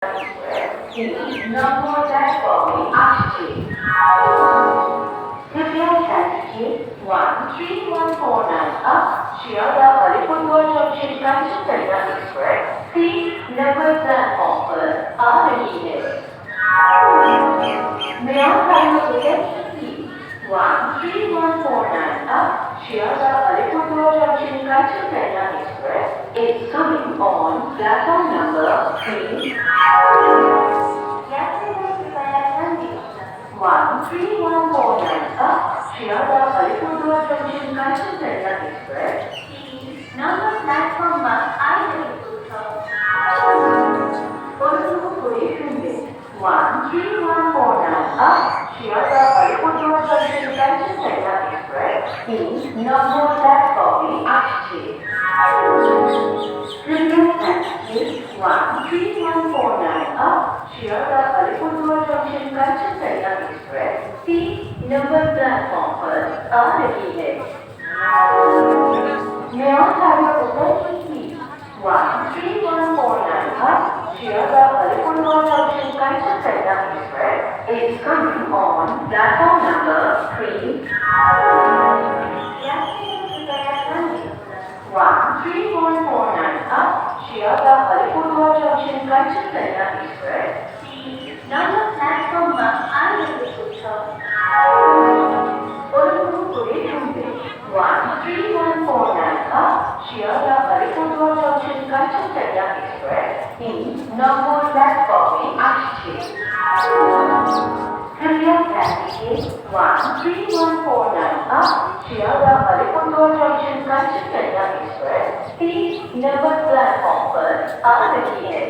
Number platform में आगे कृपया ध्यान दीजिए 13149 अब Sealdah Alipurduar Junction Kanchankanya Express 3 number platform पर आ रही है। May I have your attention please? 13149 up Sealdah Alipurduar Junction Kanchankanya Express is coming on platform number 3. 13149 up Sealdah Alipurduar Junction Kanchankanya Express number platform पर आ रही है। 13149 up Sealdah Alipurduar Junction Kanchankanya Express number platform में आगे कृपया ध्यान दीजिए 13149 up Sealdah Alipurduar Junction Kanchankanya Express 3 number platform पर आ रही है। May I have your attention please? 13149 up Sealdah Alipurduar Junction Kanchankanya Express is coming on platform number 3. 13149 up Sealdah Alipurduar Junction Kanchankanya Express number platform पर आ रही है। 13149 up Sealdah Alipurduar Junction Kanchankanya Express number platform में आगे कृपया ध्यान दीजिए 13149 up Sealdah Alipurduar Junction Kanchankanya Express 3 number platform पर आ रही है।